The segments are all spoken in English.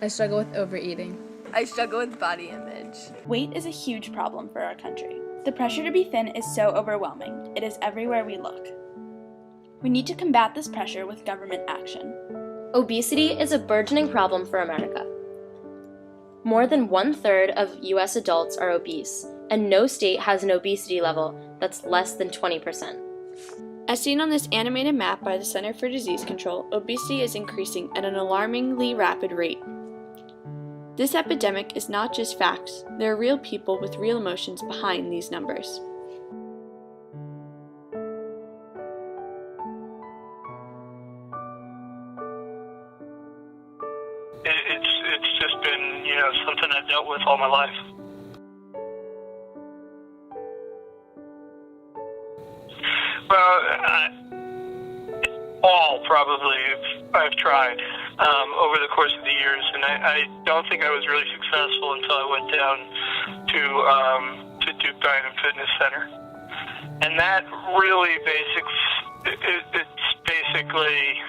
I struggle with overeating. I struggle with body image. Weight is a huge problem for our country. The pressure to be thin is so overwhelming. It is everywhere we look. We need to combat this pressure with government action. Obesity is a burgeoning problem for America. More than 1/3 of U.S. adults are obese, and no state has an obesity level that's less than 20%. As seen on this animated map by the Center for Disease Control, obesity is increasing at an alarmingly rapid rate. This epidemic is not just facts, there are real people with real emotions behind these numbers. It's just been, something I've dealt with all my life. Well, all probably I've tried over the course of the years, and I don't think I was really successful until I went down to Duke Diet and Fitness Center, and that really it's basically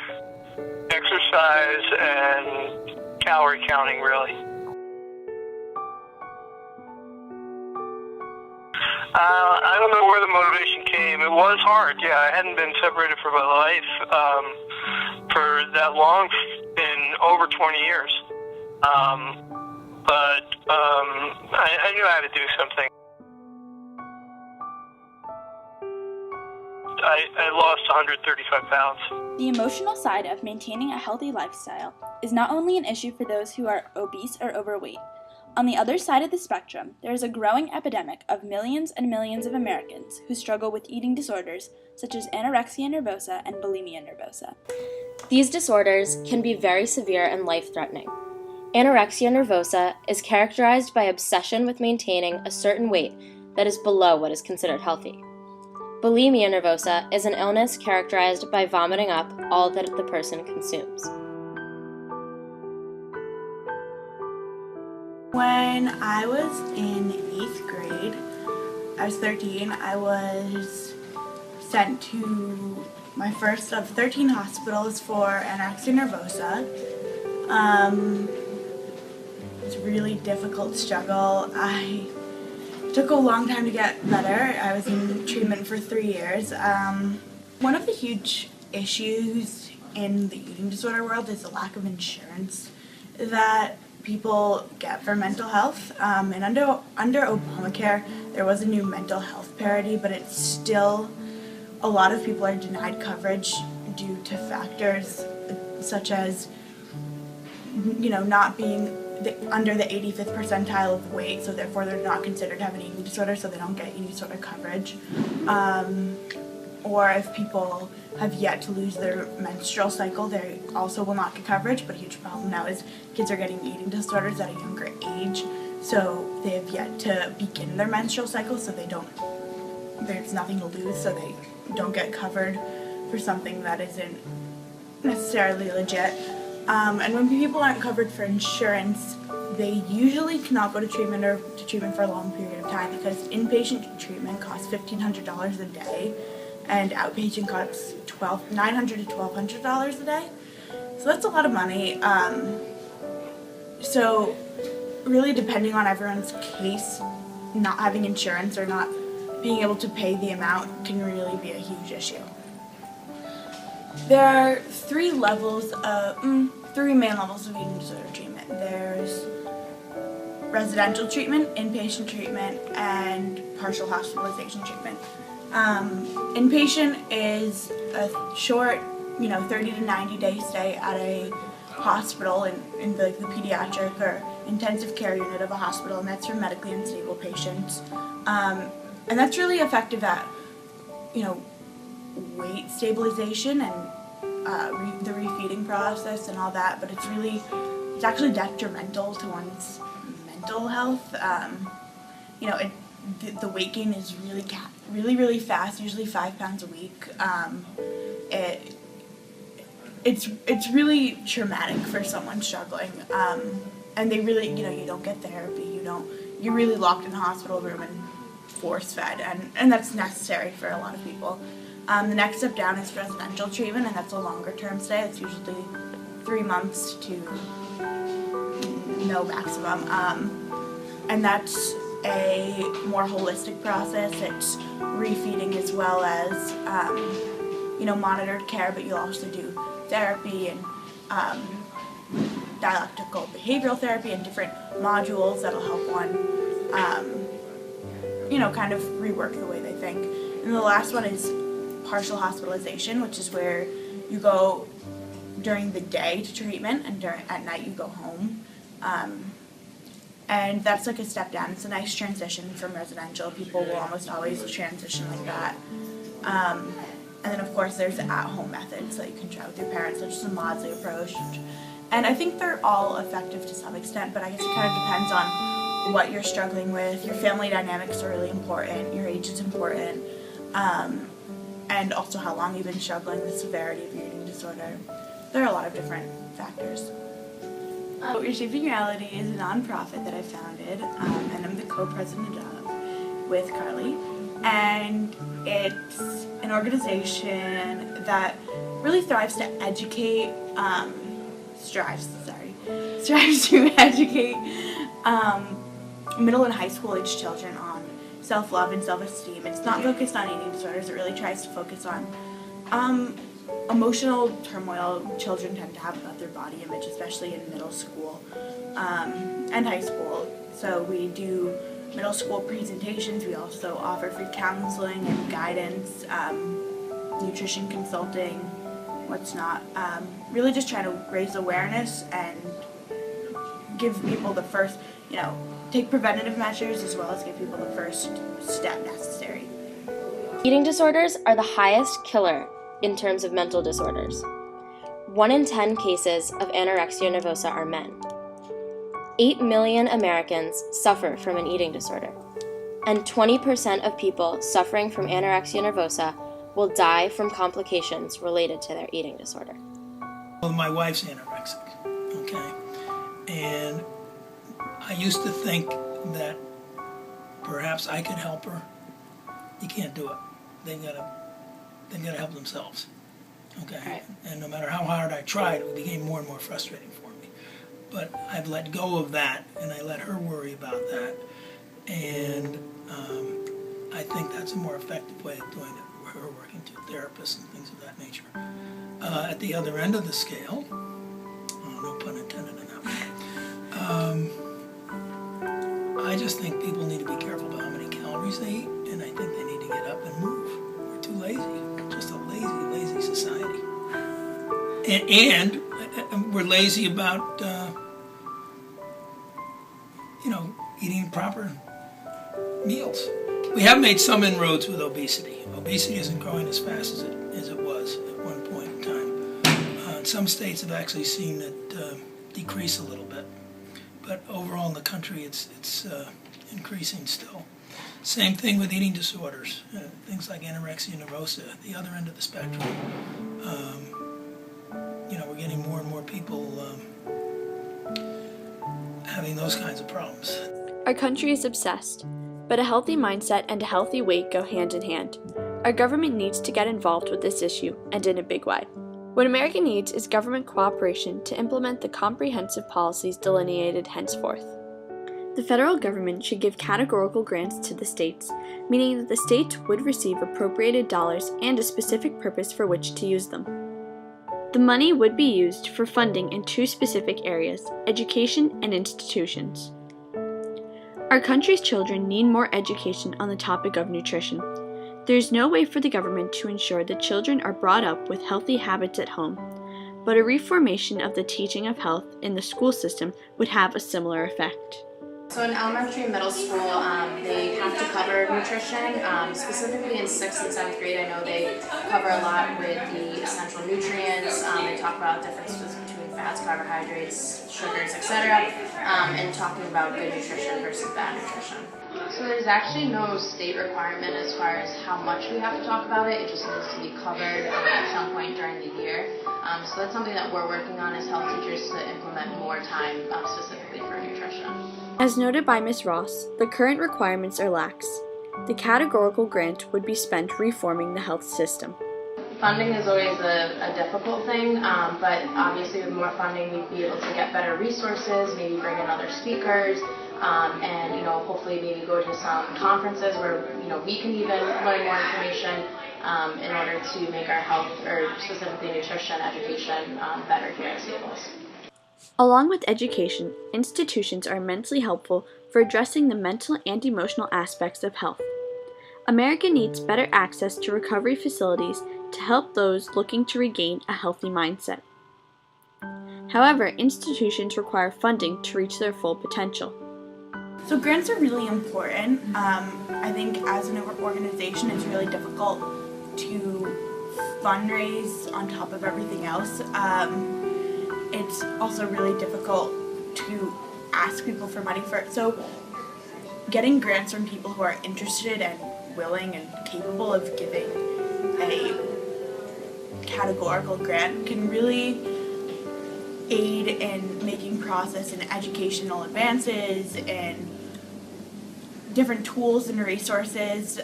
exercise and calorie counting, really. I don't know where the motivation came. It was hard, yeah. I hadn't been separated from my life for that long, in over 20 years. But I knew I had to do something. I lost 135 pounds. The emotional side of maintaining a healthy lifestyle is not only an issue for those who are obese or overweight. On the other side of the spectrum, there is a growing epidemic of millions and millions of Americans who struggle with eating disorders such as anorexia nervosa and bulimia nervosa. These disorders can be very severe and life-threatening. Anorexia nervosa is characterized by obsession with maintaining a certain weight that is below what is considered healthy. Bulimia nervosa is an illness characterized by vomiting up all that the person consumes. When I was in 8th grade, I was 13, I was sent to my first of 13 hospitals for anorexia nervosa. It's a really difficult struggle. I took a long time to get better. I was in treatment for 3 years. One of the huge issues in the eating disorder world is the lack of insurance that people get for mental health. And under Obamacare, there was a new mental health parity, but it's still, a lot of people are denied coverage due to factors such as, not being under the 85th percentile of weight, so therefore they're not considered to have an eating disorder, so they don't get any sort of coverage. Or if people have yet to lose their menstrual cycle, they also will not get coverage. But a huge problem now is kids are getting eating disorders at a younger age, so they have yet to begin their menstrual cycle, so there's nothing to lose, so they don't get covered for something that isn't necessarily legit. And when people aren't covered for insurance, they usually cannot go to treatment or to treatment for a long period of time, because inpatient treatment costs $1,500 a day, and outpatient costs $900 to $1,200 a day. So that's a lot of money. So really, depending on everyone's case, not having insurance or not being able to pay the amount can really be a huge issue. There are three main levels of eating disorder treatment. There's residential treatment, inpatient treatment, and partial hospitalization treatment. Inpatient is a short, 30 to 90 day stay at a hospital in the pediatric or intensive care unit of a hospital, and that's for medically unstable patients. And that's really effective at, weight stabilization and the refeeding process and all that, but it's actually detrimental to one's mental health. The weight gain is really fast, usually 5 pounds a week. It's really traumatic for someone struggling, and they really, you don't get therapy, you're really locked in a hospital room and force fed, and that's necessary for a lot of people. The next step down is residential treatment, and that's a longer term stay. It's usually 3 months to no maximum. And that's a more holistic process. It's refeeding as well as, monitored care, but you'll also do therapy and dialectical behavioral therapy and different modules that'll help one, kind of rework the way they think. And the last one is partial hospitalization, which is where you go during the day to treatment and at night you go home. And that's like a step down. It's a nice transition from residential. People will almost always transition like that. And then of course there's the at-home methods that you can try with your parents, such as the Maudsley approach. And I think they're all effective to some extent, but I guess it kind of depends on what you're struggling with. Your family dynamics are really important, your age is important, and also how long you've been struggling, the severity of your eating disorder. There are a lot of different factors. Reshaping Reality is a nonprofit that I founded, and I'm the co-president of with Carly. And it's an organization that really strives to educate middle and high school age children on self-love and self-esteem. It's not focused on eating disorders. It really tries to focus on emotional turmoil children tend to have about their body image, especially in middle school and high school. So we do middle school presentations. We also offer free counseling and guidance, nutrition consulting, what's not. Really just trying to raise awareness and give people the first, take preventative measures as well as give people the first step necessary. Eating disorders are the highest killer in terms of mental disorders. 1 in 10 cases of anorexia nervosa are men. 8 million Americans suffer from an eating disorder, and 20% of people suffering from anorexia nervosa will die from complications related to their eating disorder. Well, my wife's anorexic, okay? And I used to think that perhaps I could help her. You can't do it. They've got to help themselves, okay? Right. And no matter how hard I tried, it became more and more frustrating for me. But I've let go of that, and I let her worry about that. And I think that's a more effective way of doing it, her working to therapists and things of that nature. At the other end of the scale, no pun intended in that one, I just think people need to be careful about how many calories they eat, and I think they need to get up and move. We're too lazy. We're just a lazy society. And we're lazy about, eating proper meals. We have made some inroads with obesity. Obesity isn't growing as fast as it was at one point in time. Some states have actually seen it decrease a little bit. But overall in the country, it's increasing still. Same thing with eating disorders, things like anorexia nervosa, at the other end of the spectrum. We're getting more and more people having those kinds of problems. Our country is obsessed, but a healthy mindset and a healthy weight go hand in hand. Our government needs to get involved with this issue, and in a big way. What America needs is government cooperation to implement the comprehensive policies delineated henceforth. The federal government should give categorical grants to the states, meaning that the states would receive appropriated dollars and a specific purpose for which to use them. The money would be used for funding in 2 specific areas: education and institutions. Our country's children need more education on the topic of nutrition. There is no way for the government to ensure that children are brought up with healthy habits at home, but a reformation of the teaching of health in the school system would have a similar effect. So in elementary and middle school, they have to cover nutrition, specifically in 6th and 7th grade. I know they cover a lot with the essential nutrients. They talk about differences between fats, carbohydrates, sugars, etc., and talking about good nutrition versus bad nutrition. So there's actually no state requirement as far as how much we have to talk about it. It just needs to be covered at some point during the year. So that's something that we're working on as health teachers to implement more time specifically for nutrition. As noted by Ms. Ross, the current requirements are lax. The categorical grant would be spent reforming the health system. Funding is always a difficult thing, but obviously with more funding we'd be able to get better resources, maybe bring in other speakers, and hopefully maybe go to some conferences where we can even learn more information in order to make our health, or specifically nutrition education, better here at Staples. Along with education, institutions are immensely helpful for addressing the mental and emotional aspects of health. America needs better access to recovery facilities to help those looking to regain a healthy mindset. However, institutions require funding to reach their full potential. So grants are really important. I think as an organization it's really difficult to fundraise on top of everything else. It's also really difficult to ask people for money for it. So getting grants from people who are interested and willing and capable of giving a categorical grant can really aid in making process and educational advances and different tools and resources.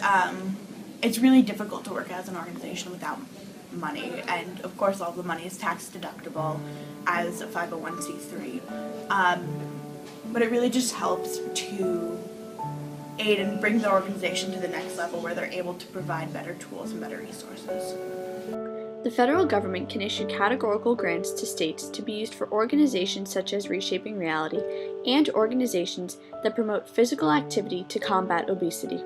It's really difficult to work as an organization without money, and of course all the money is tax deductible as a 501c3, but it really just helps to aid and bring the organization to the next level where they're able to provide better tools and better resources. The federal government can issue categorical grants to states to be used for organizations such as Reshaping Reality and organizations that promote physical activity to combat obesity.